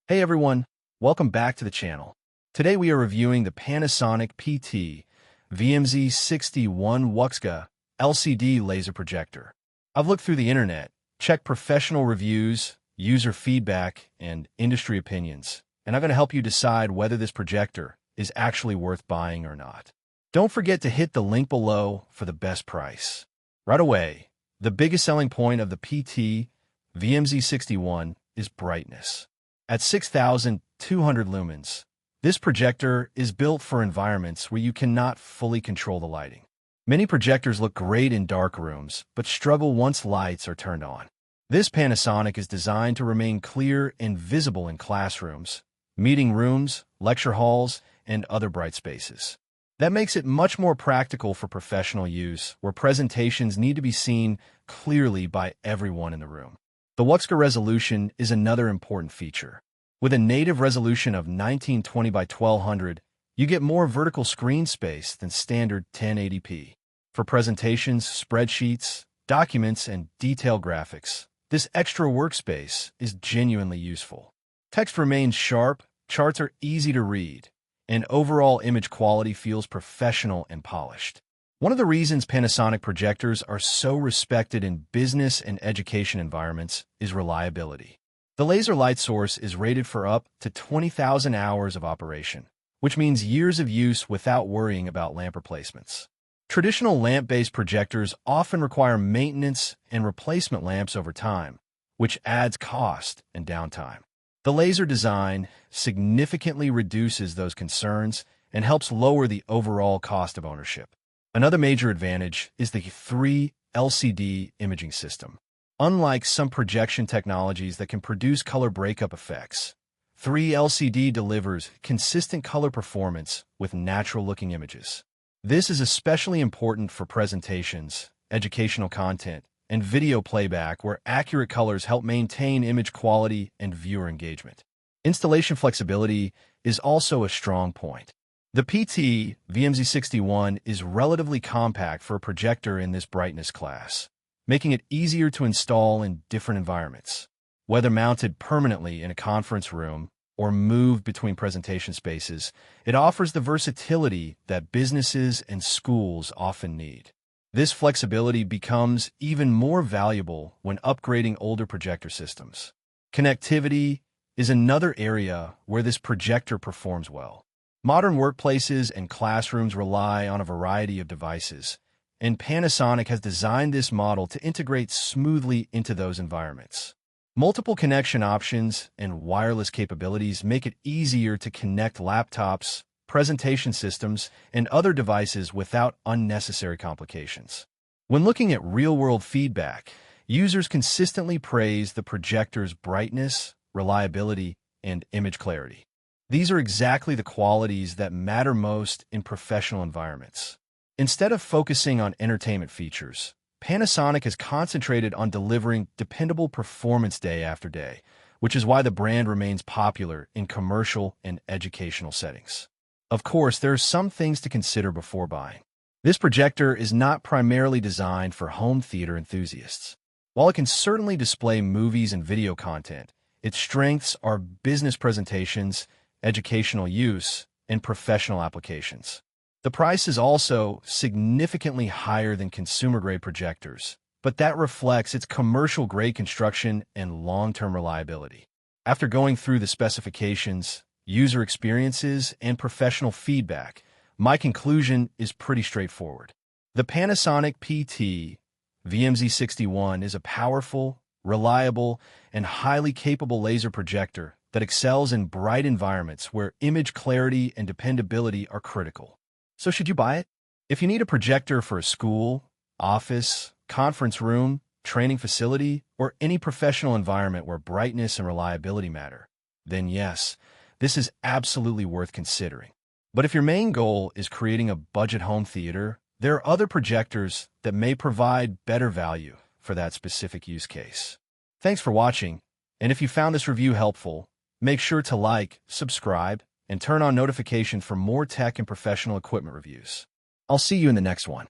Hey everyone, welcome back to the channel. Today we are reviewing the Panasonic PT-VMZ61 WUXGA LCD laser projector. I've looked through the internet, checked professional reviews, user feedback, and industry opinions, and I'm going to help you decide whether this projector is actually worth buying or not. Don't forget to hit the link below for the best price. Right away, the biggest selling point of the PT-VMZ61 is brightness. At 6,200 lumens, this projector is built for environments where you cannot fully control the lighting. Many projectors look great in dark rooms, but struggle once lights are turned on. This Panasonic is designed to remain clear and visible in classrooms, meeting rooms, lecture halls, and other bright spaces. That makes it much more practical for professional use, where presentations need to be seen clearly by everyone in the room. The WUXGA resolution is another important feature. With a native resolution of 1920 by 1200, you get more vertical screen space than standard 1080p. For presentations, spreadsheets, documents, and detailed graphics, this extra workspace is genuinely useful. Text remains sharp, charts are easy to read, and overall image quality feels professional and polished. One of the reasons Panasonic projectors are so respected in business and education environments is reliability. The laser light source is rated for up to 20,000 hours of operation, which means years of use without worrying about lamp replacements. Traditional lamp-based projectors often require maintenance and replacement lamps over time, which adds cost and downtime. The laser design significantly reduces those concerns and helps lower the overall cost of ownership. Another major advantage is the 3 LCD imaging system. Unlike some projection technologies that can produce color breakup effects, 3 LCD delivers consistent color performance with natural-looking images. This is especially important for presentations, educational content, and video playback where accurate colors help maintain image quality and viewer engagement. Installation flexibility is also a strong point. The PT-VMZ61 is relatively compact for a projector in this brightness class, making it easier to install in different environments. Whether mounted permanently in a conference room or moved between presentation spaces, it offers the versatility that businesses and schools often need. This flexibility becomes even more valuable when upgrading older projector systems. Connectivity is another area where this projector performs well. Modern workplaces and classrooms rely on a variety of devices, and Panasonic has designed this model to integrate smoothly into those environments. Multiple connection options and wireless capabilities make it easier to connect laptops, presentation systems, and other devices without unnecessary complications. When looking at real-world feedback, users consistently praise the projector's brightness, reliability, and image clarity. These are exactly the qualities that matter most in professional environments. Instead of focusing on entertainment features, Panasonic has concentrated on delivering dependable performance day after day, which is why the brand remains popular in commercial and educational settings. Of course, there are some things to consider before buying. This projector is not primarily designed for home theater enthusiasts. While it can certainly display movies and video content, its strengths are business presentations, educational use, and professional applications. The price is also significantly higher than consumer-grade projectors, but that reflects its commercial-grade construction and long-term reliability. After going through the specifications, user experiences, and professional feedback, my conclusion is pretty straightforward. The Panasonic PT-VMZ61 is a powerful, reliable, and highly capable laser projector that excels in bright environments where image clarity and dependability are critical. So should you buy it? If you need a projector for a school, office, conference room, training facility, or any professional environment where brightness and reliability matter, then yes, this is absolutely worth considering. But if your main goal is creating a budget home theater, there are other projectors that may provide better value for that specific use case. Thanks for watching, and if you found this review helpful, make sure to like, subscribe, and turn on notifications for more tech and professional equipment reviews. I'll see you in the next one.